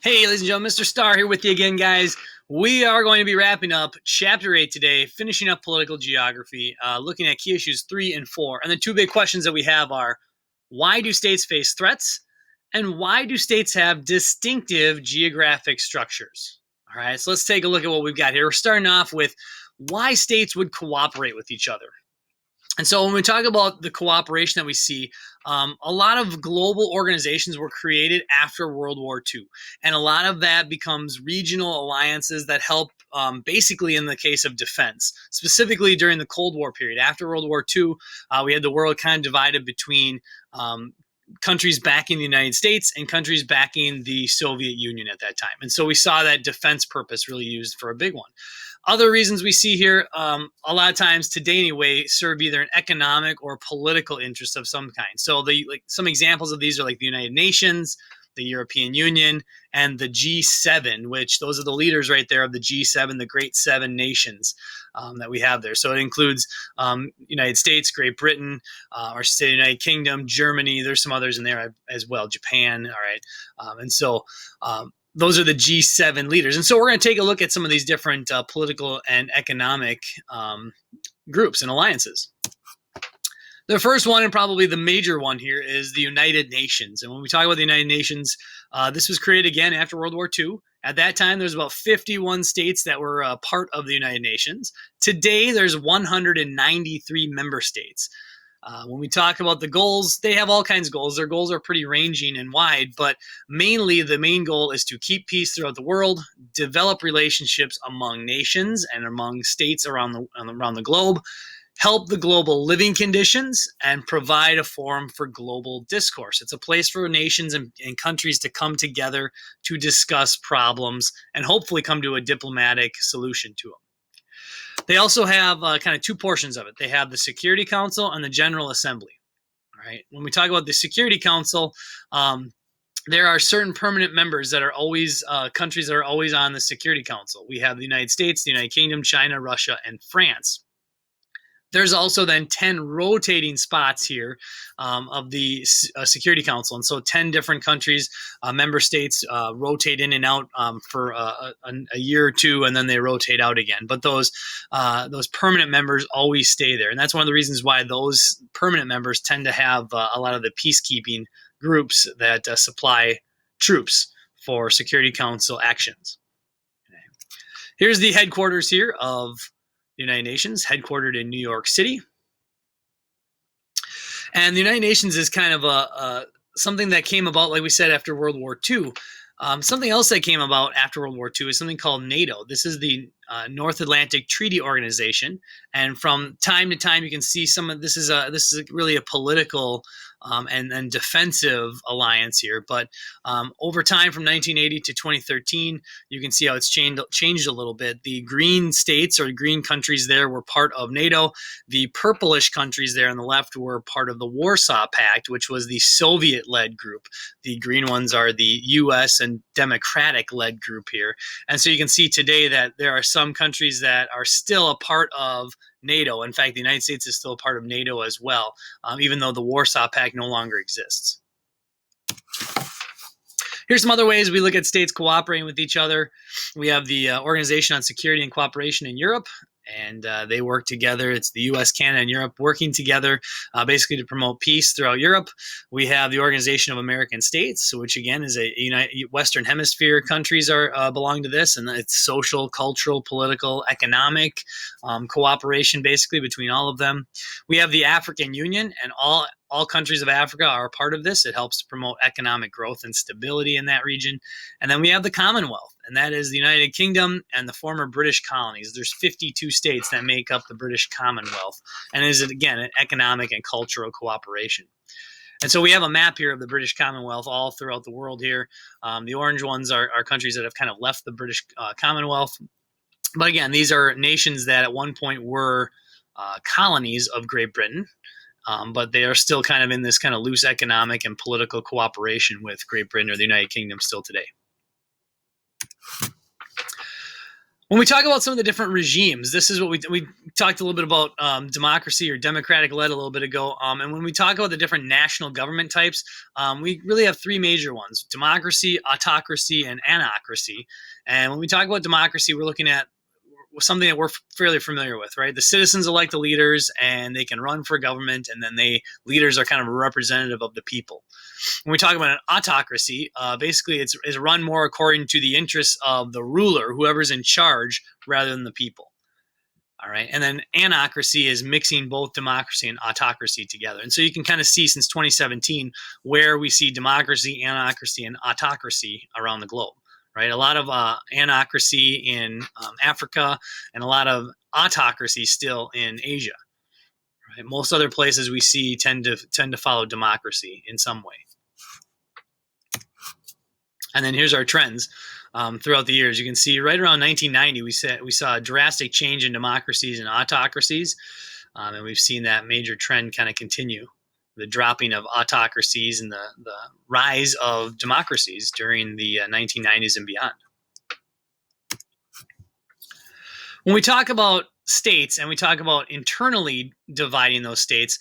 Hey, ladies and gentlemen, Mr. Star here with you again, guys. We are going to be wrapping up Chapter 8 today, finishing up political geography, looking at key issues 3 and 4. And the two big questions that we have are, why do states face threats? And why do states have distinctive geographic structures? All right, so let's take a look at what we've got here. We're starting off with why states would cooperate with each other. And so when we talk about the cooperation that we see, a lot of global organizations were created after World War II. And a lot of that becomes regional alliances that help basically in the case of defense, specifically during the Cold War period. After World War II, we had the world kind of divided between countries backing the United States and countries backing the Soviet Union at that time. And so we saw that defense purpose really used for a big one. Other reasons we see here, a lot of times today anyway, serve either an economic or political interest of some kind. So some examples of these are like the United Nations, the European Union, and the G7, which those are the leaders right there of the G7, the Great Seven Nations that we have there. So it includes United States, Great Britain, our state United Kingdom, Germany. There's some others in there as well, Japan. All right, and so those are the G7 leaders. And so we're going to take a look at some of these different political and economic groups and alliances. The first one, and probably the major one here, is the United Nations. And when we talk about the United Nations, this was created again after World War II. At that time, there's about 51 states that were part of the United Nations. Today, there's 193 member states. When we talk about the goals, they have all kinds of goals. Their goals are pretty ranging and wide, but mainly the main goal is to keep peace throughout the world, develop relationships among nations and among states around the globe, help the global living conditions, and provide a forum for global discourse. It's a place for nations and countries to come together to discuss problems and hopefully come to a diplomatic solution to them. They also have kind of two portions of it. They have the Security Council and the General Assembly. All right. When we talk about the Security Council, there are certain permanent members that are always countries that are always on the Security Council. We have the United States, the United Kingdom, China, Russia, and France. There's also then 10 rotating spots here of the Security Council. And so 10 different countries, member states rotate in and out for a year or two, and then they rotate out again. But those permanent members always stay there. And that's one of the reasons why those permanent members tend to have a lot of the peacekeeping groups that supply troops for Security Council actions. Okay. Here's the headquarters here of the United Nations, headquartered in New York City. And the United Nations is kind of something that came about, like we said, after World War II. Something else that came about after World War II is something called NATO. This is the North Atlantic Treaty Organization, and from time to time you can see some of this is really a political and defensive alliance here. But over time, from 1980 to 2013, you can see how it's changed a little bit. The green states or green countries there were part of NATO. The purplish countries there on the left were part of the Warsaw Pact, which was the Soviet-led group. The green ones are the U.S. and Democratic-led group here. And so you can see today that there are some countries that are still a part of NATO. In fact, the United States is still a part of NATO as well, even though the Warsaw Pact no longer exists. Here's some other ways we look at states cooperating with each other. We have the Organization on Security and Cooperation in Europe, and they work together. It's the U.S., Canada, and Europe working together basically to promote peace throughout Europe. We have the Organization of American States, which again is a Western Hemisphere countries belong to this, and it's social, cultural, political, economic cooperation basically between all of them. We have the African Union, and all countries of Africa are a part of this. It helps to promote economic growth and stability in that region. And then we have the Commonwealth, and that is the United Kingdom and the former British colonies. There's 52 states that make up the British Commonwealth, and it is, again, an economic and cultural cooperation. And so we have a map here of the British Commonwealth all throughout the world here. The orange ones are countries that have kind of left the British Commonwealth. But again, these are nations that at one point were colonies of Great Britain. But they are still kind of in this kind of loose economic and political cooperation with Great Britain or the United Kingdom still today. When we talk about some of the different regimes, this is what we talked a little bit about democracy or democratic led a little bit ago. And when we talk about the different national government types, we really have three major ones: democracy, autocracy, and anocracy. And when we talk about democracy, we're looking at something that we're fairly familiar with, right? The citizens elect the leaders, and they can run for government, and then leaders are kind of a representative of the people. When we talk about an autocracy, basically it's run more according to the interests of the ruler, whoever's in charge, rather than the people. All right. And then anocracy is mixing both democracy and autocracy together. And so you can kind of see since 2017 where we see democracy, anocracy, and autocracy around the globe, right? A lot of anocracy in Africa and a lot of autocracy still in Asia. Right? Most other places we see tend to follow democracy in some way. And then here's our trends throughout the years. You can see right around 1990, we saw a drastic change in democracies and autocracies, and we've seen that major trend kind of continue. The dropping of autocracies and the rise of democracies during the 1990s and beyond. When we talk about states and we talk about internally dividing those states,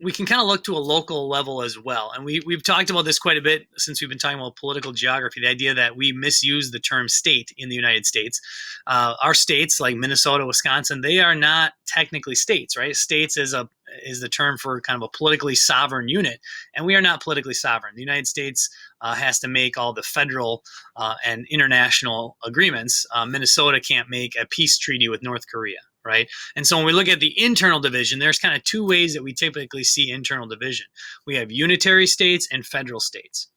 we can kind of look to a local level as well. And we've talked about this quite a bit since we've been talking about political geography, the idea that we misuse the term state in the United States. Our states like Minnesota, Wisconsin, they are not technically states, right? States is the term for kind of a politically sovereign unit, and we are not politically sovereign. The United States has to make all the federal and international agreements. Minnesota can't make a peace treaty with North Korea, right? And so when we look at the internal division, there's kind of two ways that we typically see internal division. We have unitary states and federal states.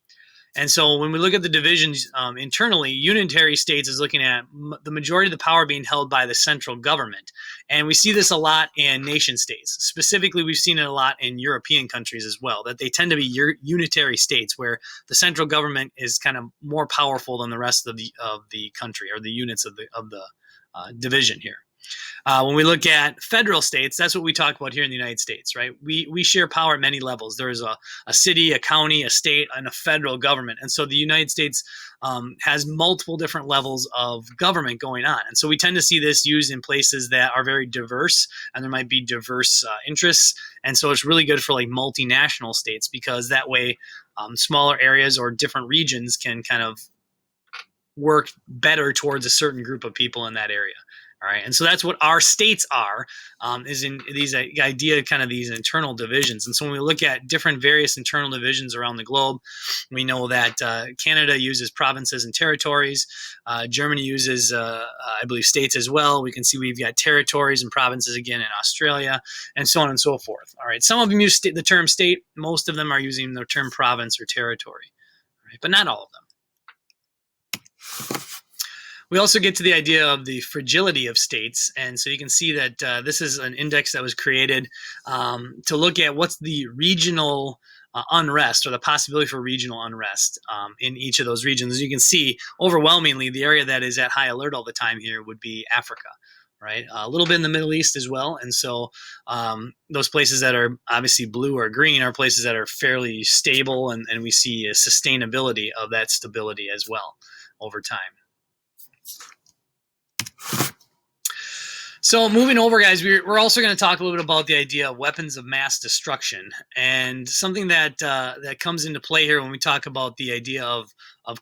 And so when we look at the divisions internally, unitary states is looking at the majority of the power being held by the central government. And we see this a lot in nation states. Specifically, we've seen it a lot in European countries as well, that they tend to be unitary states where the central government is kind of more powerful than the rest of the country or the units of the division here. When we look at federal states, that's what we talk about here in the United States, right? We share power at many levels. There's a city, a county, a state, and a federal government. And so the United States has multiple different levels of government going on. And so we tend to see this used in places that are very diverse, and there might be diverse interests. And so it's really good for like multinational states, because that way smaller areas or different regions can kind of work better towards a certain group of people in that area. All right, and so that's what our states are, is in these idea, kind of these internal divisions. And so when we look at different various internal divisions around the globe, we know that Canada uses provinces and territories. Germany uses, I believe, states as well. We can see we've got territories and provinces again in Australia, and so on and so forth. All right, some of them use the term state. Most of them are using the term province or territory, right? But not all of them. We also get to the idea of the fragility of states. And so you can see that this is an index that was created to look at what's the regional unrest or the possibility for regional unrest in each of those regions. As you can see, overwhelmingly, the area that is at high alert all the time here would be Africa, right? A little bit in the Middle East as well. And so those places that are obviously blue or green are places that are fairly stable, and we see a sustainability of that stability as well over time. So moving over, guys, we're also going to talk a little bit about the idea of weapons of mass destruction, and something that comes into play here when we talk about the idea of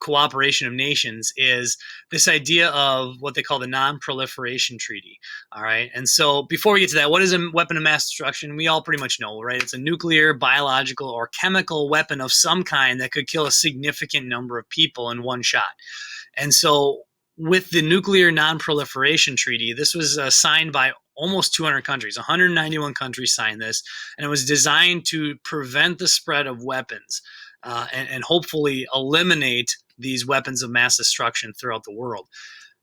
cooperation of nations is this idea of what they call the Non-Proliferation Treaty. All right, and so before we get to that, what is a weapon of mass destruction? We all pretty much know, right? It's a nuclear, biological, or chemical weapon of some kind that could kill a significant number of people in one shot. And so with the Nuclear Non-Proliferation Treaty, this was signed by almost 200 countries. 191 countries signed this, and it was designed to prevent the spread of weapons and hopefully eliminate these weapons of mass destruction throughout the world.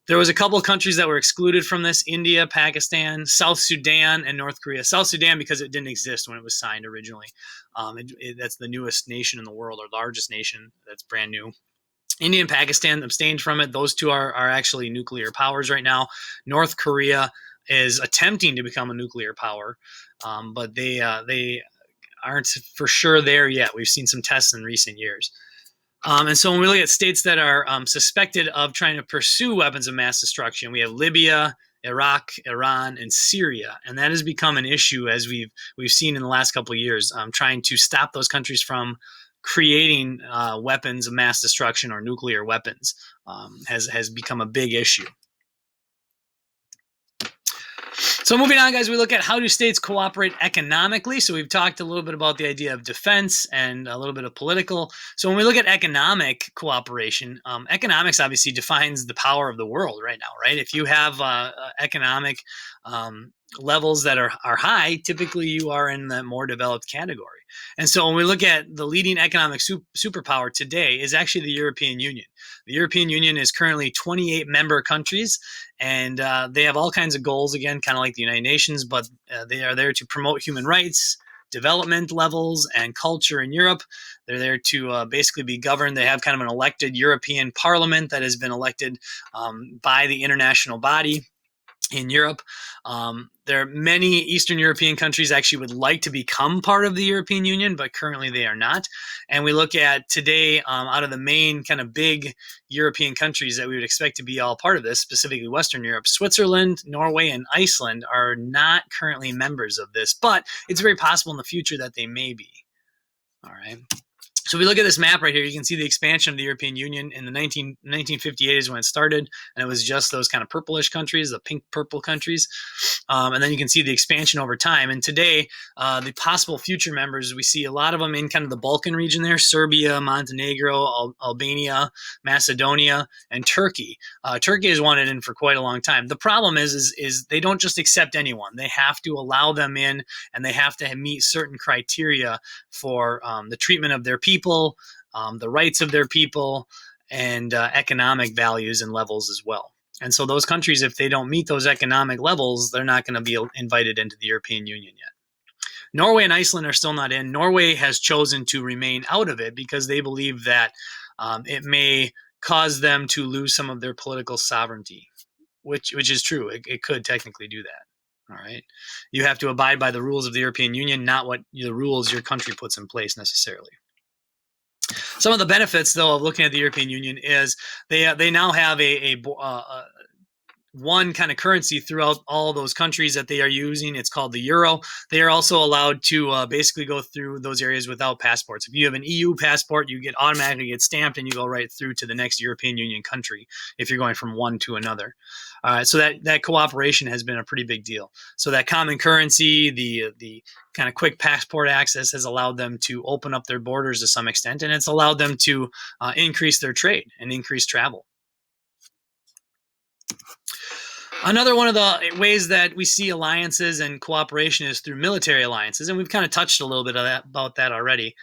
There was a couple of countries that were excluded from this: India, Pakistan, South Sudan, and North Korea. South Sudan because it didn't exist when it was signed originally. That's the newest nation in the world, or largest nation that's brand new. India and Pakistan abstained from it. Those two are actually nuclear powers right now. North Korea is attempting to become a nuclear power, but they aren't for sure there yet. We've seen some tests in recent years. And so when we look at states that are suspected of trying to pursue weapons of mass destruction, we have Libya, Iraq, Iran, and Syria, and that has become an issue as we've seen in the last couple of years, trying to stop those countries from creating weapons of mass destruction or nuclear weapons has become a big issue. So moving on, guys, we look at how do states cooperate economically. So we've talked a little bit about the idea of defense and a little bit of political. So when we look at economic cooperation, economics obviously defines the power of the world right now, right? If you have economic levels that are high, typically you are in the more developed category. And so when we look at the leading economic superpower today is actually the European Union. The European Union is currently 28 member countries, and they have all kinds of goals, again, kind of like the United Nations, but they are there to promote human rights, development levels, and culture in Europe. They're there to basically be governed. They have kind of an elected European Parliament that has been elected by the international body in Europe. There are many Eastern European countries actually would like to become part of the European Union, but currently they are not. And we look at today, out of the main kind of big European countries that we would expect to be all part of this, specifically Western Europe, Switzerland, Norway, and Iceland are not currently members of this, but it's very possible in the future that they may be. All right. So we look at this map right here, you can see the expansion of the European Union in the 1958 is when it started, and it was just those kind of purplish countries, the pink-purple countries. And then you can see the expansion over time. And today, the possible future members, we see a lot of them in kind of the Balkan region there, Serbia, Montenegro, Albania, Macedonia, and Turkey. Turkey has wanted in for quite a long time. The problem is they don't just accept anyone. They have to allow them in, and they have to meet certain criteria for the treatment of their people, the rights of their people, and economic values and levels as well. And so those countries, if they don't meet those economic levels, they're not going to be invited into the European Union yet. Norway and Iceland are still not in. Norway has chosen to remain out of it because they believe that it may cause them to lose some of their political sovereignty, which is true. It could technically do that. All right. You have to abide by the rules of the European Union, not what the rules your country puts in place necessarily. Some of the benefits, though, of looking at the European Union is they now have a one kind of currency throughout all those countries that they are using. It's called the euro. They are also allowed to basically go through those areas without passports. If you have an EU passport, you automatically get stamped and you go right through to the next European Union country if you're going from one to another. So that cooperation has been a pretty big deal. So that common currency, the kind of quick passport access has allowed them to open up their borders to some extent, and it's allowed them to increase their trade and increase travel. Another one of the ways that we see alliances and cooperation is through military alliances, and we've kind of touched a little bit about that already.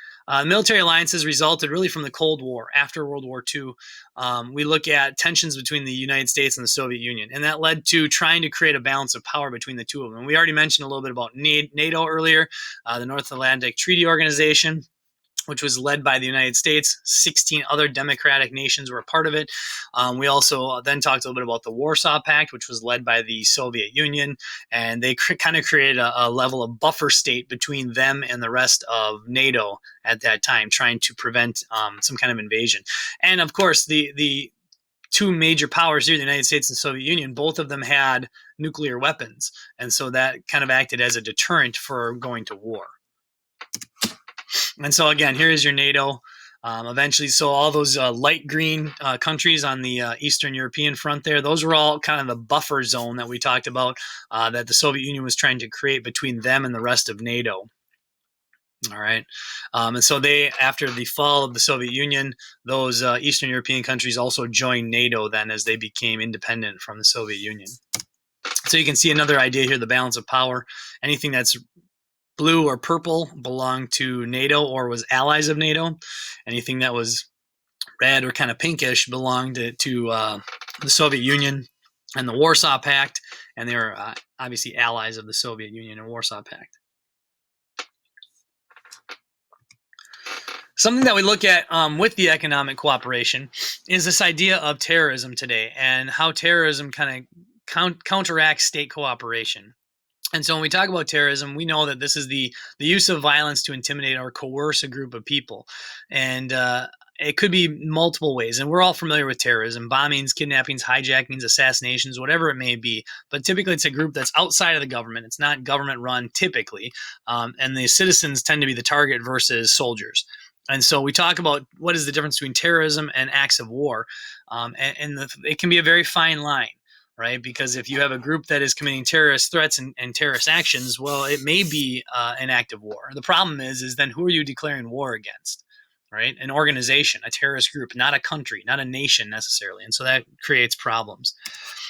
Military alliances resulted really from the Cold War. After World War II, we look at tensions between the United States and the Soviet Union, and that led to trying to create a balance of power between the two of them. We already mentioned a little bit about NATO earlier, the North Atlantic Treaty Organization, which was led by the United States. 16 other democratic nations were a part of it. We also then talked a little bit about the Warsaw Pact, which was led by the Soviet Union, and they kind of created a level of buffer state between them and the rest of NATO at that time, trying to prevent some kind of invasion. And of course, the two major powers here, the United States and Soviet Union, both of them had nuclear weapons, and so that kind of acted as a deterrent for going to war. And so again, here is your NATO. Eventually, so all those light green countries on the Eastern European front there, those were all kind of the buffer zone that we talked about that the Soviet Union was trying to create between them and the rest of NATO. All right. And so after the fall of the Soviet Union, those Eastern European countries also joined NATO then as they became independent from the Soviet Union. So you can see another idea here, the balance of power. Anything that's blue or purple belonged to NATO or was allies of NATO. Anything that was red or kind of pinkish belonged to the Soviet Union and the Warsaw Pact, and they were obviously allies of the Soviet Union and Warsaw Pact. Something that we look at with the economic cooperation is this idea of terrorism today and how terrorism kind of counteracts state cooperation. And so when we talk about terrorism, we know that this is the use of violence to intimidate or coerce a group of people. And it could be multiple ways, and we're all familiar with terrorism: bombings, kidnappings, hijackings, assassinations, whatever it may be. But typically, it's a group that's outside of the government. It's not government run typically, and the citizens tend to be the target versus soldiers. And so we talk about what is the difference between terrorism and acts of war, it can be a very fine line, right? Because if you have a group that is committing terrorist threats and terrorist actions, well, it may be an act of war. The problem is then who are you declaring war against? Right? An organization, a terrorist group, not a country, not a nation necessarily. And so that creates problems.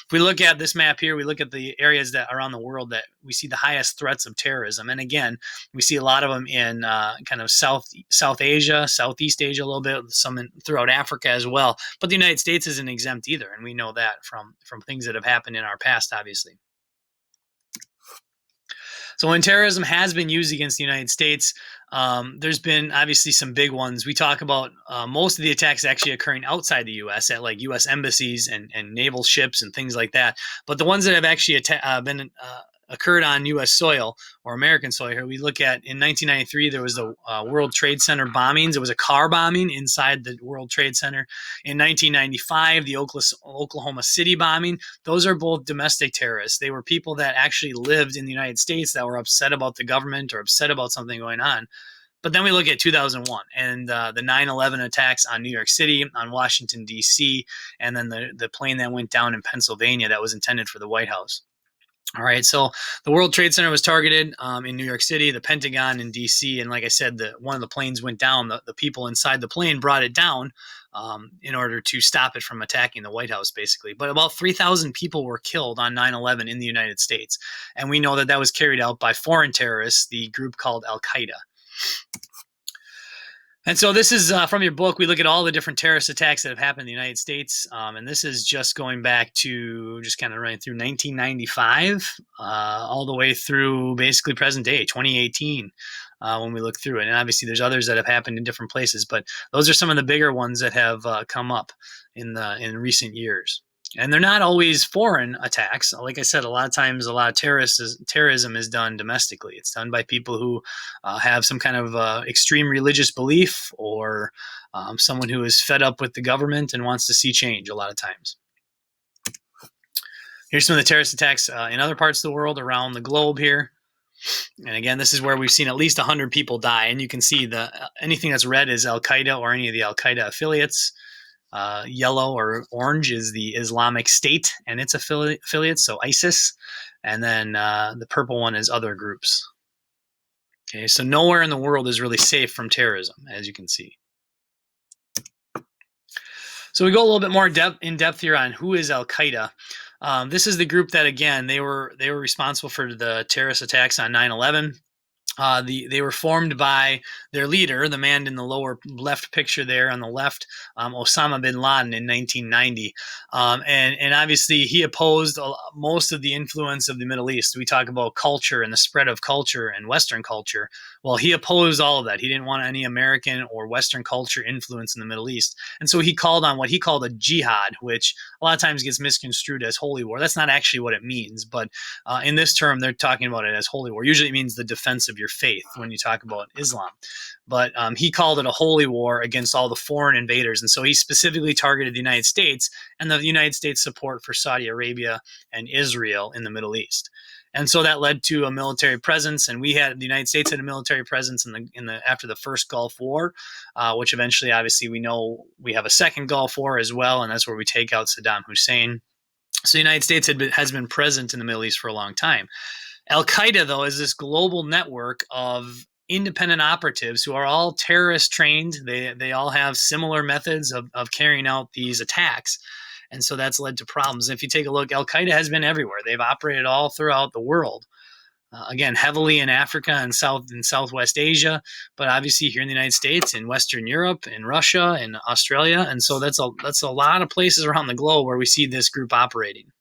If we look at this map here, we look at the areas that around the world that we see the highest threats of terrorism. And again, we see a lot of them in kind of South Asia, Southeast Asia a little bit, some throughout Africa as well. But the United States isn't exempt either. And we know that from things that have happened in our past, obviously. So when terrorism has been used against the United States, there's been obviously some big ones. We talk about most of the attacks actually occurring outside the U.S. at like U.S. embassies and naval ships and things like that. But the ones that have actually been occurred on U.S. soil or American soil here, we look at in 1993, there was the World Trade Center bombings. It was a car bombing inside the World Trade Center. In 1995, the Oklahoma City bombing. Those are both domestic terrorists. They were people that actually lived in the United States that were upset about the government or upset about something going on. But then we look at 2001 and the 9/11 attacks on New York City, on Washington, D.C., and then the plane that went down in Pennsylvania that was intended for the White House. All right, so the World Trade Center was targeted in New York City, the Pentagon in D.C., and like I said, one of the planes went down. The people inside the plane brought it down in order to stop it from attacking the White House, basically. But about 3,000 people were killed on 9/11 in the United States, and we know that that was carried out by foreign terrorists, the group called Al-Qaeda. And so this is from your book. We look at all the different terrorist attacks that have happened in the United States. And this is just going back to just kind of running through 1995 all the way through basically present day, 2018, when we look through it. And obviously there's others that have happened in different places, but those are some of the bigger ones that have come up in recent years. And they're not always foreign attacks. Like I said, a lot of times, a lot of terrorism is done domestically. It's done by people who have some kind of extreme religious belief or someone who is fed up with the government and wants to see change a lot of times. Here's some of the terrorist attacks in other parts of the world around the globe here. And again, this is where we've seen at least 100 people die. And you can see anything that's red is Al-Qaeda or any of the Al-Qaeda affiliates. Yellow or orange is the Islamic State and its affiliates, so ISIS. And then the purple one is other groups. Okay, so nowhere in the world is really safe from terrorism, as you can see. So we go a little bit more in depth here on who is Al-Qaeda. This is the group that, again, they were responsible for the terrorist attacks on 9/11. They were formed by their leader, the man in the lower left picture there on the left, Osama bin Laden in 1990. And obviously he opposed most of the influence of the Middle East. We talk about culture and the spread of culture and Western culture. Well, he opposed all of that. He didn't want any American or Western culture influence in the Middle East. And so he called on what he called a jihad, which a lot of times gets misconstrued as holy war. That's not actually what it means. But in this term, they're talking about it as holy war. Usually it means the defense of your faith when you talk about Islam. But he called it a holy war against all the foreign invaders. And so he specifically targeted the United States and the United States support for Saudi Arabia and Israel in the Middle East. And so that led to a military presence, and the United States had a military presence after the first Gulf War, which eventually, obviously, we know we have a second Gulf War as well, and that's where we take out Saddam Hussein. So the United States has been present in the Middle East for a long time. Al-Qaeda, though, is this global network of independent operatives who are all terrorist trained. They all have similar methods of carrying out these attacks. And so that's led to problems. If you take a look, Al-Qaeda has been everywhere. They've operated all throughout the world. Again, heavily in Africa and Southwest Asia, but obviously here in the United States, in Western Europe, in Russia, in Australia. And so that's a lot of places around the globe where we see this group operating.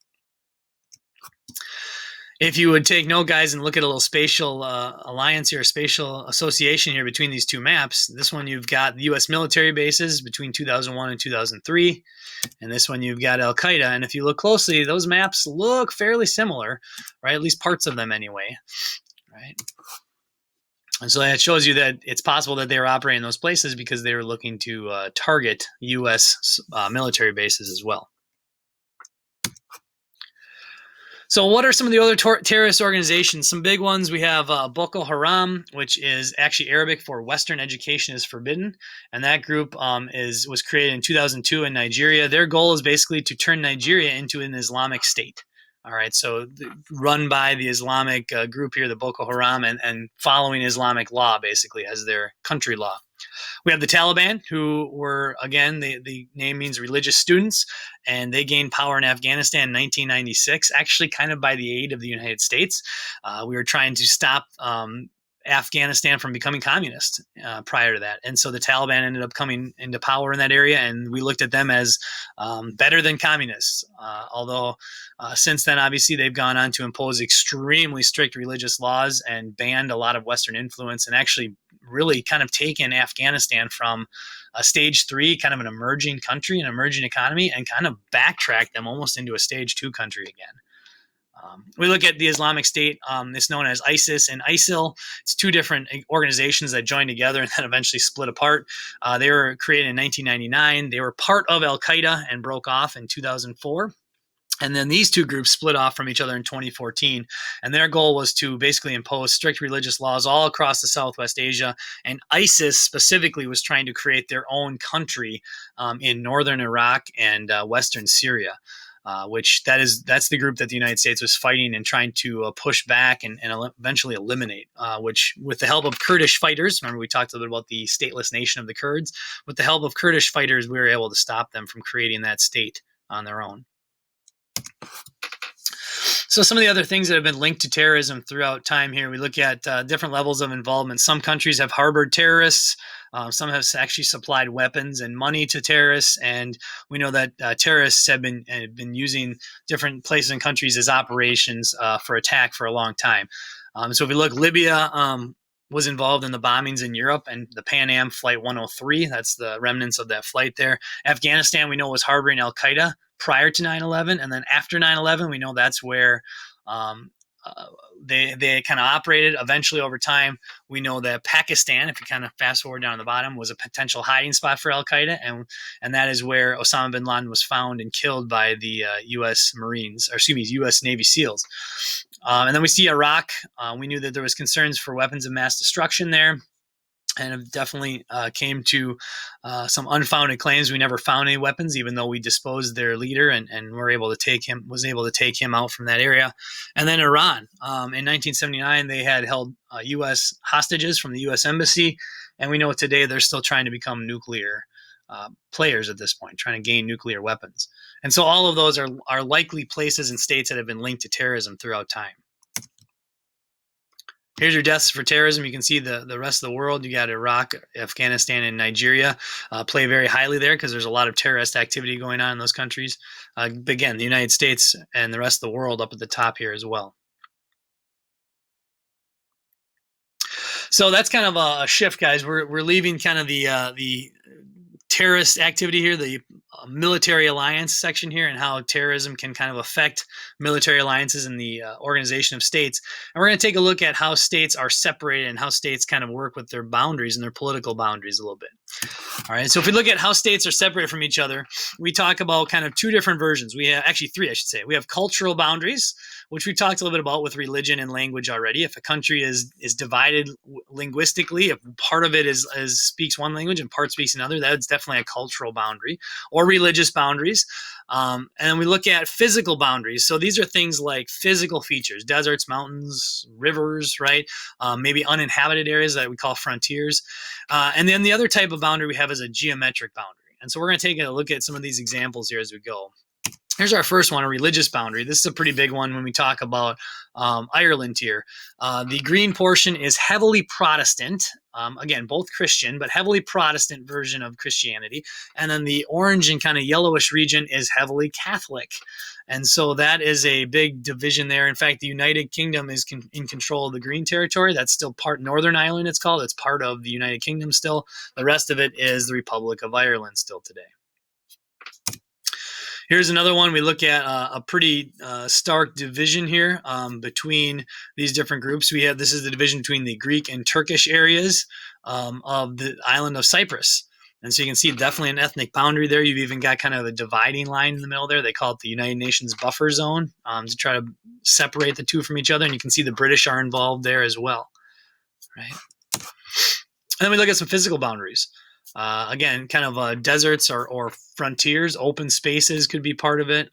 If you would take note, guys, and look at a little spatial alliance here, a spatial association here between these two maps. This one you've got the U.S. military bases between 2001 and 2003. And this one you've got Al-Qaeda. And if you look closely, those maps look fairly similar, right? At least parts of them anyway, right? And so that shows you that it's possible that they were operating in those places because they were looking to target U.S. Military bases as well. So what are some of the other terrorist organizations? Some big ones. We have Boko Haram, which is actually Arabic for Western education is forbidden. And that group was created in 2002 in Nigeria. Their goal is basically to turn Nigeria into an Islamic state. All right, so run by the Islamic group here, the Boko Haram, and following Islamic law basically as their country law. We have the Taliban, who were, again, the name means religious students, and they gained power in Afghanistan in 1996, actually kind of by the aid of the United States. We were trying to stop Afghanistan from becoming communist prior to that. And so the Taliban ended up coming into power in that area, and we looked at them as better than communists. Although since then, obviously, they've gone on to impose extremely strict religious laws and banned a lot of Western influence, and actually really kind of taken Afghanistan from a stage 3, kind of an emerging country, an emerging economy, and kind of backtracked them almost into a stage 2 country again. We look at the Islamic State. It's known as ISIS and ISIL. It's two different organizations that joined together and then eventually split apart. They were created in 1999. They were part of Al Qaeda and broke off in 2004. And then these two groups split off from each other in 2014. And their goal was to basically impose strict religious laws all across the Southwest Asia. And ISIS specifically was trying to create their own country in northern Iraq and western Syria. That's the group that the United States was fighting and trying to push back and eventually eliminate, which with the help of Kurdish fighters, remember we talked a little bit about the stateless nation of the Kurds, with the help of Kurdish fighters, we were able to stop them from creating that state on their own. So some of the other things that have been linked to terrorism throughout time here, we look at different levels of involvement. Some countries have harbored terrorists. Some have actually supplied weapons and money to terrorists, and we know that terrorists have been using different places and countries as operations for attack for a long time. So if we look, Libya was involved in the bombings in Europe and the Pan Am Flight 103. That's the remnants of that flight there. Afghanistan, we know, was harboring Al Qaeda prior to 9/11, and then after 9/11, we know that's where they kind of operated. Eventually, over time, we know that Pakistan, if you kind of fast forward down to the bottom, was a potential hiding spot for Al Qaeda, and that is where Osama bin Laden was found and killed by the U.S. Marines, or excuse me, U.S. Navy SEALs. And then we see Iraq. We knew that there was concerns for weapons of mass destruction there, and it definitely came to some unfounded claims. We never found any weapons, even though we disposed their leader and were able to take him out from that area. And then Iran, in 1979, they had held U.S. hostages from the U.S. Embassy, and we know today they're still trying to become nuclear players at this point, trying to gain nuclear weapons. And so all of those are likely places and states that have been linked to terrorism throughout time. Here's your deaths for terrorism. You can see the rest of the world. You got Iraq, Afghanistan, and Nigeria play very highly there because there's a lot of terrorist activity going on in those countries. Again, the United States and the rest of the world up at the top here as well. So that's kind of a shift, guys. We're leaving kind of the terrorist activity here, the military alliance section here, and how terrorism can kind of affect military alliances and the organization of states. And we're going to take a look at how states are separated and how states kind of work with their boundaries and their political boundaries a little bit. All right, so if we look at how states are separated from each other, we talk about kind of two different versions. We have actually three, I should say. We have cultural boundaries, which we talked a little bit about with religion and language already. If a country is divided linguistically, if part of it speaks one language and part speaks another, that's definitely a cultural boundary, or religious boundaries. And then we look at physical boundaries. So these are things like physical features, deserts, mountains, rivers, right? Maybe uninhabited areas that we call frontiers. And then the other type of boundary we have is a geometric boundary. And so we're going to take a look at some of these examples here as we go. Here's our first one, a religious boundary. This is a pretty big one when we talk about Ireland here. The green portion is heavily Protestant. Again, both Christian, but heavily Protestant version of Christianity. And then the orange and kind of yellowish region is heavily Catholic. And so that is a big division there. In fact, the United Kingdom is in control of the green territory. That's still part Northern Ireland, it's called. It's part of the United Kingdom still. The rest of it is the Republic of Ireland still today. Here's another one. We look at a pretty stark division here between these different groups. This is the division between the Greek and Turkish areas of the island of Cyprus. And so you can see definitely an ethnic boundary there. You've even got kind of a dividing line in the middle there. They call it the United Nations buffer zone to try to separate the two from each other. And you can see the British are involved there as well, right? And then we look at some physical boundaries. Again, kind of deserts or frontiers, open spaces could be part of it.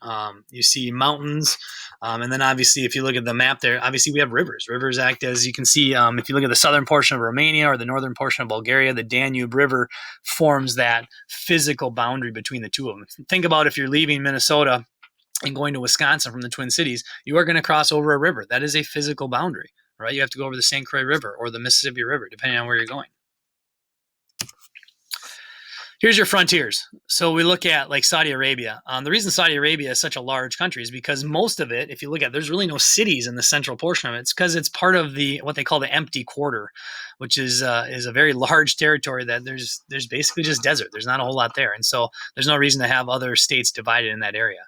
You see mountains. And then obviously, if you look at the map there, obviously we have rivers. Rivers act as, you can see, if you look at the southern portion of Romania or the northern portion of Bulgaria, the Danube River forms that physical boundary between the two of them. Think about if you're leaving Minnesota and going to Wisconsin from the Twin Cities, you are going to cross over a river. That is a physical boundary, right? You have to go over the St. Croix River or the Mississippi River, depending on where you're going. Here's your frontiers. So we look at like Saudi Arabia. The reason Saudi Arabia is such a large country is because most of it, if you look at, there's really no cities in the central portion of it. It's because it's part of what they call the empty quarter, which is a very large territory that there's basically just desert. There's not a whole lot there, and so there's no reason to have other states divided in that area.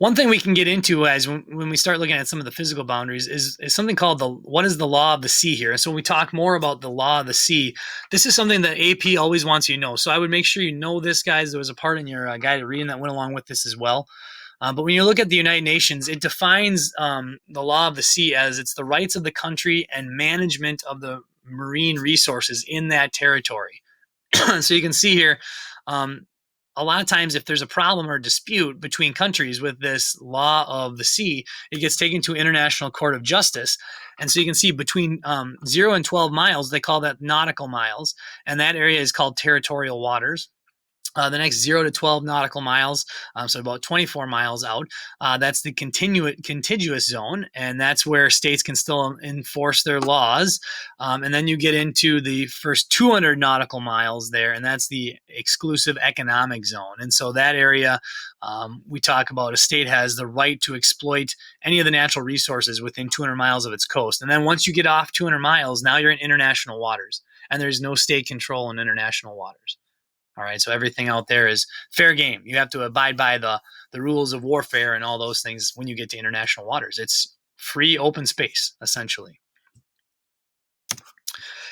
One thing we can get into as when we start looking at some of the physical boundaries is something called what is the law of the sea here. So when we talk more about the law of the sea, this is something that AP always wants you to know. So I would make sure you know this, guys. There was a part in your guided reading that went along with this as well. But when you look at the United Nations, it defines the law of the sea as it's the rights of the country and management of the marine resources in that territory. So you can see here, a lot of times if there's a problem or dispute between countries with this law of the sea, it gets taken to International Court of Justice. And so you can see between 0 and 12 miles, they call that nautical miles, and that area is called territorial waters. The next 0 to 12 nautical miles, so about 24 miles out, that's the contiguous zone, and that's where states can still enforce their laws. And then you get into the first 200 nautical miles there, and that's the exclusive economic zone. And so that area, we talk about a state has the right to exploit any of the natural resources within 200 miles of its coast. And then once you get off 200 miles, now you're in international waters, and there's no state control in international waters. All right, so everything out there is fair game. You have to abide by the rules of warfare and all those things when you get to international waters. It's free open space, essentially.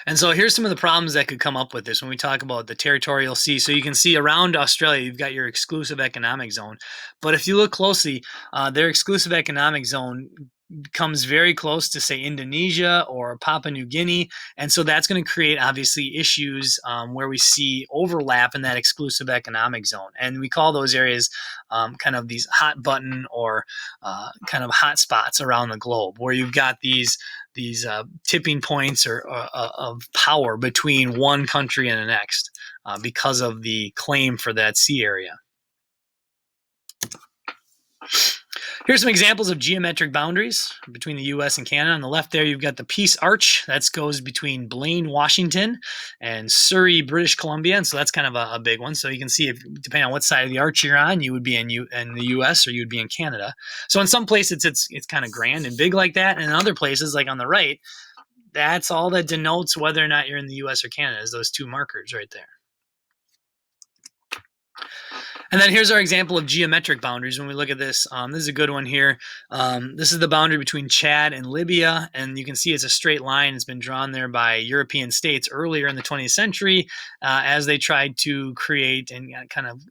And so here's some of the problems that could come up with this when we talk about the territorial sea. So you can see around Australia, you've got your exclusive economic zone. But if you look closely, their exclusive economic zone comes very close to, say, Indonesia or Papua New Guinea. And so that's going to create, obviously, issues where we see overlap in that exclusive economic zone. And we call those areas kind of these hot button or kind of hot spots around the globe, where you've got these tipping points of power between one country and the next because of the claim for that sea area. Here's some examples of geometric boundaries between the U.S. and Canada. On the left there, you've got the Peace Arch. That goes between Blaine, Washington, and Surrey, British Columbia. And so that's kind of a big one. So you can see, depending on what side of the arch you're on, you would be in the U.S. or you would be in Canada. So in some places, it's kind of grand and big like that. And in other places, like on the right, that's all that denotes whether or not you're in the U.S. or Canada, is those two markers right there. And then here's our example of geometric boundaries. When we look at this, this is a good one here. This is the boundary between Chad and Libya, and you can see it's a straight line. It's been drawn there by European states earlier in the 20th century as they tried to create and kind of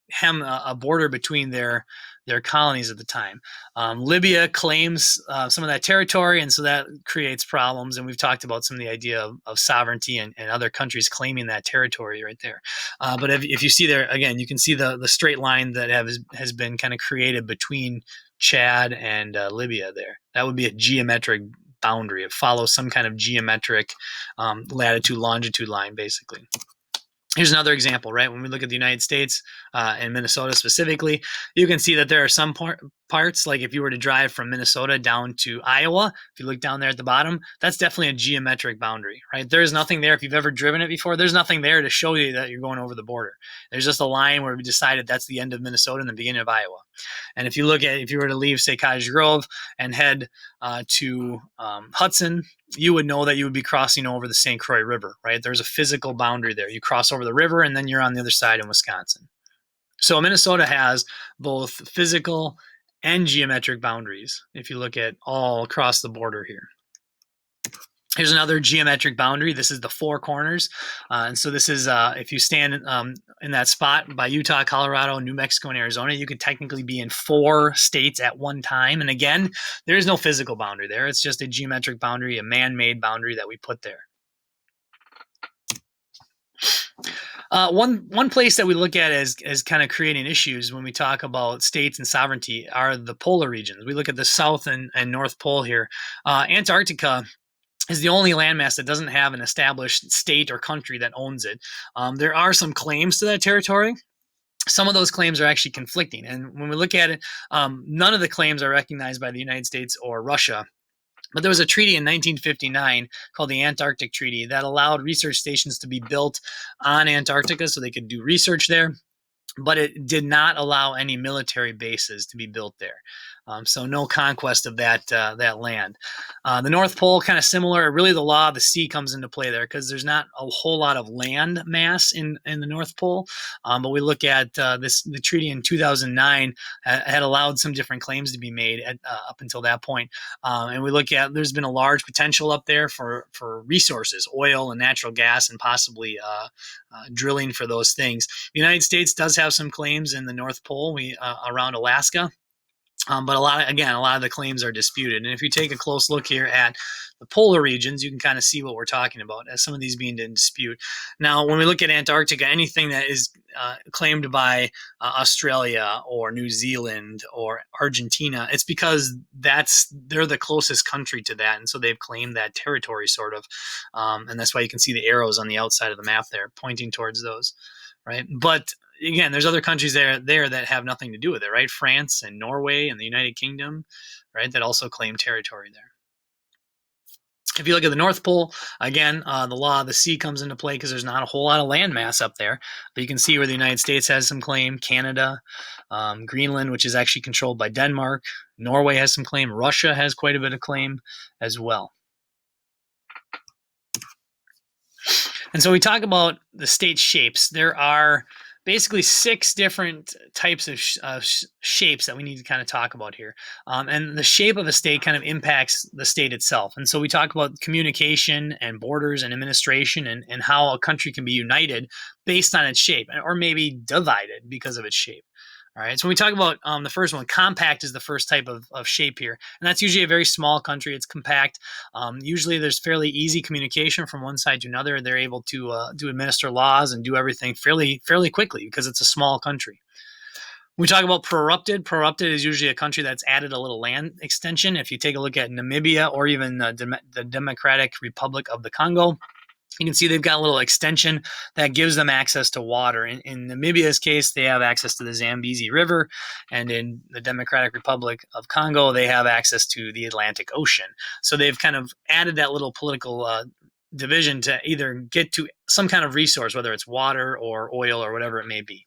hem a border between their colonies at the time. Libya claims some of that territory, and so that creates problems. And we've talked about some of the idea of sovereignty and other countries claiming that territory right there. But if you see there, again, you can see the straight line that has been kind of created between Chad and Libya there. That would be a geometric boundary. It follows some kind of geometric latitude, longitude line, basically. Here's another example, right? When we look at the United States and Minnesota specifically, you can see that there are some parts, like if you were to drive from Minnesota down to Iowa, if you look down there at the bottom, that's definitely a geometric boundary, right? There's nothing there. If you've ever driven it before, there's nothing there to show you that you're going over the border. There's just a line where we decided that's the end of Minnesota and the beginning of Iowa. And if you look at, if you were to leave, say, Cottage Grove and head to Hudson, you would know that you would be crossing over the St. Croix River, right? There's a physical boundary there. You cross over the river and then you're on the other side in Wisconsin. So Minnesota has both physical and geometric boundaries if you look at all across the border here. Here's another geometric boundary. This is the four corners. And so this is, if you stand in that spot by Utah, Colorado, New Mexico, and Arizona, you could technically be in 4 states at one time. And again, there is no physical boundary there. It's just a geometric boundary, a man-made boundary that we put there. One place that we look at as kind of creating issues when we talk about states and sovereignty are the polar regions. We look at the South and North Pole here. Antarctica is the only landmass that doesn't have an established state or country that owns it. There are some claims to that territory. Some of those claims are actually conflicting. And when we look at it, none of the claims are recognized by the United States or Russia. But there was a treaty in 1959 called the Antarctic Treaty that allowed research stations to be built on Antarctica so they could do research there. But it did not allow any military bases to be built there. So no conquest of that land. The North Pole, kind of similar. Really, the law of the sea comes into play there because there's not a whole lot of land mass in the North Pole. But we look at the treaty in 2009 had allowed some different claims to be made up until that point. And we look at there's been a large potential up there for resources, oil and natural gas, and possibly drilling for those things. The United States does have some claims in the North Pole, around Alaska. But a lot of the claims are disputed. And if you take a close look here at the polar regions, you can kind of see what we're talking about as some of these being in dispute. Now, when we look at Antarctica, anything that is claimed by Australia or New Zealand or Argentina, it's because they're the closest country to that. And so they've claimed that territory sort of. And that's why you can see the arrows on the outside of the map there pointing towards those, right? But again, there's other countries there that have nothing to do with it, right? France and Norway and the United Kingdom, right, that also claim territory there. If you look at the North Pole, again, the law of the sea comes into play because there's not a whole lot of land mass up there. But you can see where the United States has some claim, Canada, Greenland, which is actually controlled by Denmark. Norway has some claim. Russia has quite a bit of claim as well. And so we talk about the state shapes. There are basically 6 different types of shapes that we need to kind of talk about here. And the shape of a state kind of impacts the state itself. And so we talk about communication and borders and administration and how a country can be united based on its shape, or maybe divided because of its shape. All right, so when we talk about the first one, compact is the first type of shape here. And that's usually a very small country. It's compact. Usually there's fairly easy communication from one side to another. They're able to administer laws and do everything fairly quickly because it's a small country. When we talk about prorupted is usually a country that's added a little land extension. If you take a look at Namibia or even the Democratic Republic of the Congo, you can see they've got a little extension that gives them access to water. In Namibia's case, they have access to the Zambezi River, and in the Democratic Republic of Congo, they have access to the Atlantic Ocean. So they've kind of added that little political division to either get to some kind of resource, whether it's water or oil or whatever it may be.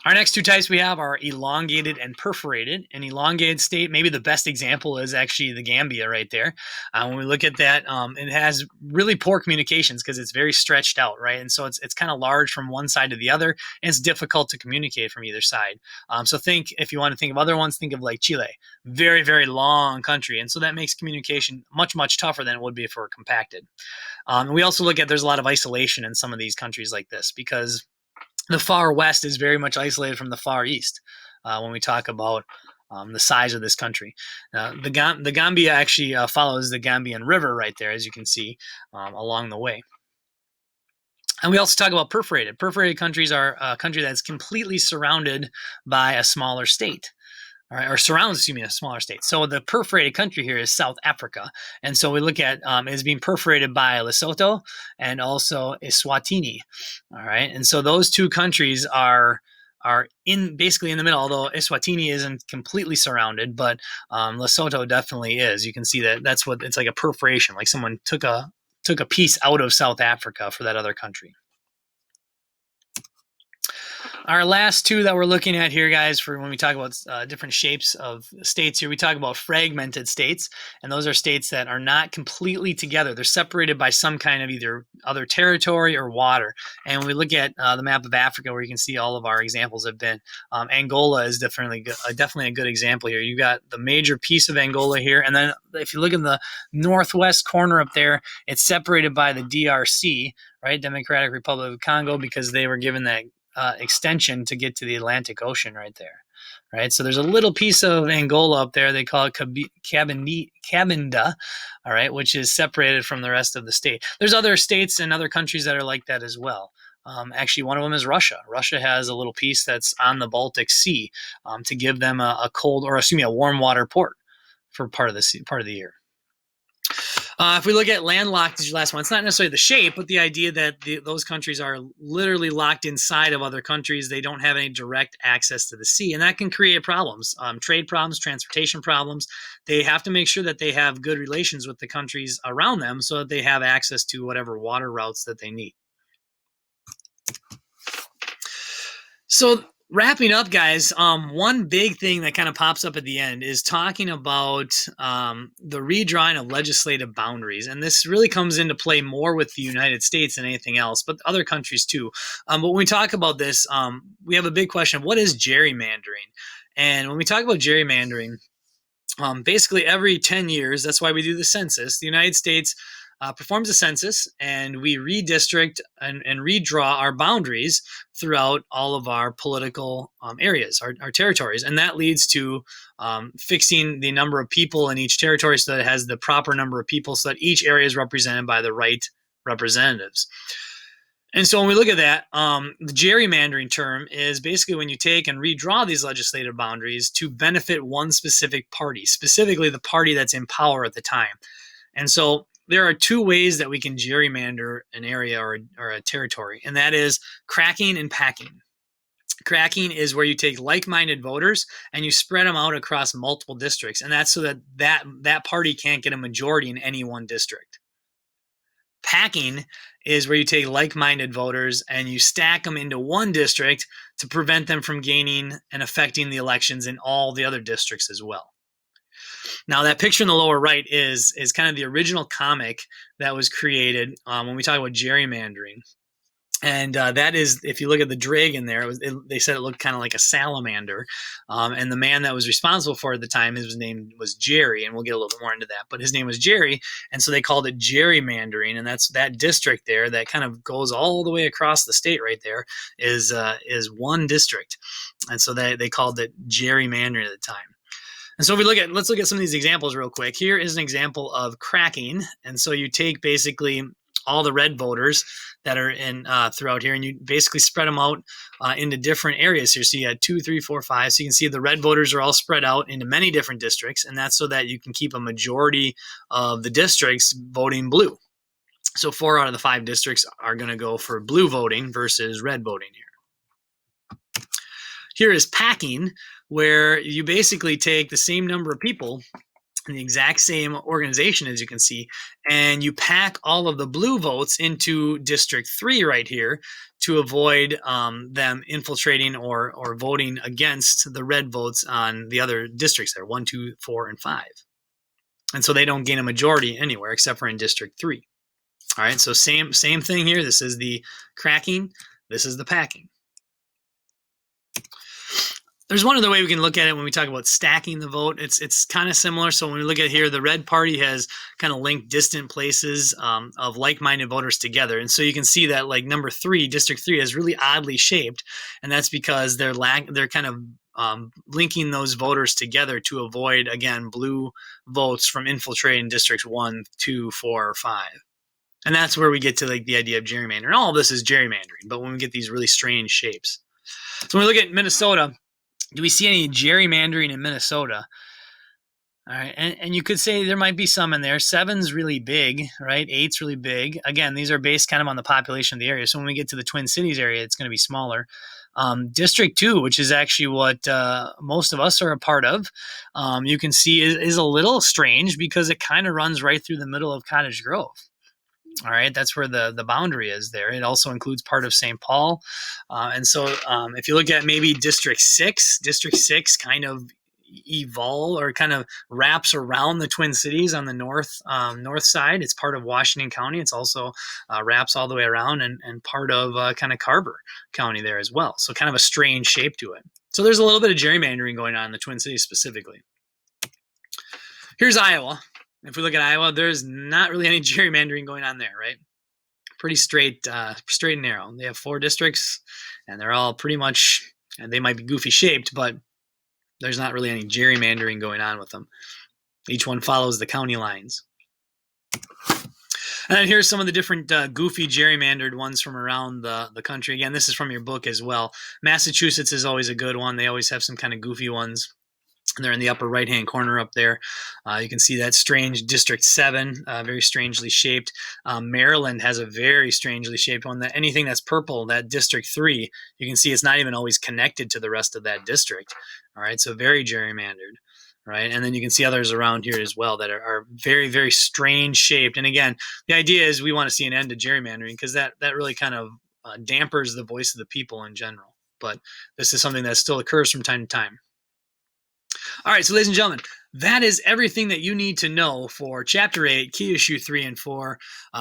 Our next 2 types we have are elongated and perforated. An elongated state, maybe the best example is actually the Gambia right there. When we look at that, it has really poor communications because it's very stretched out, right? And so it's kind of large from one side to the other, and it's difficult to communicate from either side. So if you want to think of other ones, think of like Chile. Very, very long country. And so that makes communication much, much tougher than it would be if we're compacted. And we also look at there's a lot of isolation in some of these countries like this because the far west is very much isolated from the far east when we talk about the size of this country. The Gambia actually follows the Gambian River right there, as you can see, along the way. And we also talk about perforated. Perforated countries are a country that's completely surrounded by a smaller state. All right, or surrounds, a smaller state. So the perforated country here is South Africa. And so we look at it as being perforated by Lesotho and also Eswatini. All right, and so those 2 countries are are basically in the middle, although Eswatini isn't completely surrounded, but Lesotho definitely is. You can see that that's what it's like, a perforation, like someone took a piece out of South Africa for that other country. Our last two that we're looking at here, guys, for when we talk about different shapes of states here, we talk about fragmented states, and those are states that are not completely together. They're separated by some kind of either other territory or water. And when we look at the map of Africa, where you can see all of our examples have been, Angola is definitely a good example here. You've got the major piece of Angola here, and then if you look in the northwest corner up there, it's separated by the DRC, right, Democratic Republic of Congo, because they were given that extension to get to the Atlantic Ocean right there, right? So there's a little piece of Angola up there. They call it Cabinda, all right, which is separated from the rest of the state. There's other states and other countries that are like that as well. Actually, one of them is Russia. Russia has a little piece that's on the Baltic Sea to give them a warm water port for part of the year. If we look at landlocked as your last one, it's not necessarily the shape, but the idea that those countries are literally locked inside of other countries. They don't have any direct access to the sea, and that can create problems, trade problems, transportation problems. They have to make sure that they have good relations with the countries around them so that they have access to whatever water routes that they need. So wrapping up, guys, one big thing that kind of pops up at the end is talking about the redrawing of legislative boundaries. And this really comes into play more with the United States than anything else, but other countries too. But when we talk about this, we have a big question of what is gerrymandering? And when we talk about gerrymandering, basically every 10 years, that's why we do the census, the United States performs a census, and we redistrict and redraw our boundaries throughout all of our political areas, our territories. And that leads to fixing the number of people in each territory so that it has the proper number of people, so that each area is represented by the right representatives. And so when we look at that, the gerrymandering term is basically when you take and redraw these legislative boundaries to benefit one specific party, specifically the party that's in power at the time. And so there are two ways that we can gerrymander an area or a territory, and that is cracking and packing. Cracking is where you take like-minded voters and you spread them out across multiple districts, and that's so that party can't get a majority in any one district. Packing is where you take like-minded voters and you stack them into one district to prevent them from gaining and affecting the elections in all the other districts as well. Now, that picture in the lower right is kind of the original comic that was created when we talk about gerrymandering. And that is, if you look at the dragon there, they said it looked kind of like a salamander. And the man that was responsible for it at the time, his name was Jerry, and we'll get a little bit more into that. But his name was Jerry, and so they called it gerrymandering. And that's that district there that kind of goes all the way across the state right there is one district. And so they called it gerrymandering at the time. And so if let's look at some of these examples real quick. Here is an example of cracking. And so you take basically all the red voters that are in throughout here, and you basically spread them out into different areas here. So you had 2, 3, 4, 5. So you can see the red voters are all spread out into many different districts, and that's so that you can keep a majority of the districts voting blue. So 4 out of the 5 districts are going to go for blue voting versus red voting here. Here is packing, where you basically take the same number of people in the exact same organization, as you can see, and you pack all of the blue votes into District 3 right here to avoid them infiltrating or voting against the red votes on the other districts there, 1, 2, 4, and 5. And so they don't gain a majority anywhere except for in District 3. All right, so same thing here. This is the cracking. This is the packing. There's one other way we can look at it when we talk about stacking the vote. It's kind of similar. So when we look at here, the red party has kind of linked distant places of like-minded voters together. And so you can see that like number 3, District 3 is really oddly shaped. And that's because they're kind of linking those voters together to avoid, again, blue votes from infiltrating districts 1, 2, 4, or 5. And that's where we get to like the idea of gerrymandering. All of this is gerrymandering, but when we get these really strange shapes. So when we look at Minnesota, do we see any gerrymandering in Minnesota? All right, and you could say there might be some in there. Seven's really big, right? Eight's really big. Again, these are based kind of on the population of the area. So when we get to the Twin Cities area, it's going to be smaller. District 2, which is actually what most of us are a part of, you can see is a little strange because it kind of runs right through the middle of Cottage Grove. All right, that's where the boundary is there. It also includes part of St. Paul. And so if you look at maybe District 6 kind of evolve or kind of wraps around the Twin Cities on the north side. It's part of Washington County. It's also wraps all the way around and part of kind of Carver County there as well. So kind of a strange shape to it. So there's a little bit of gerrymandering going on in the Twin Cities specifically. Here's Iowa. If we look at Iowa, there's not really any gerrymandering going on there, right? Pretty straight and narrow. They have 4 districts, and they're all pretty much, and they might be goofy shaped, but there's not really any gerrymandering going on with them. Each one follows the county lines. And then here's some of the different goofy gerrymandered ones from around the country. Again, this is from your book as well. Massachusetts is always a good one. They always have some kind of goofy ones. And they're in the upper right-hand corner up there. You can see that strange District 7, very strangely shaped. Maryland has a very strangely shaped one. Anything that's purple, that District 3, you can see it's not even always connected to the rest of that district. All right, so very gerrymandered. Right, and then you can see others around here as well that are very, very strange shaped. And again, the idea is we want to see an end to gerrymandering because that really kind of dampers the voice of the people in general. But this is something that still occurs from time to time. All right, so ladies and gentlemen, that is everything that you need to know for Chapter 8, Key Issue 3 and 4.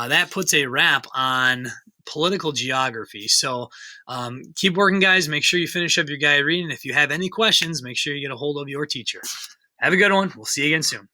That puts a wrap on political geography. So keep working, guys. Make sure you finish up your guide reading. If you have any questions, make sure you get a hold of your teacher. Have a good one. We'll see you again soon.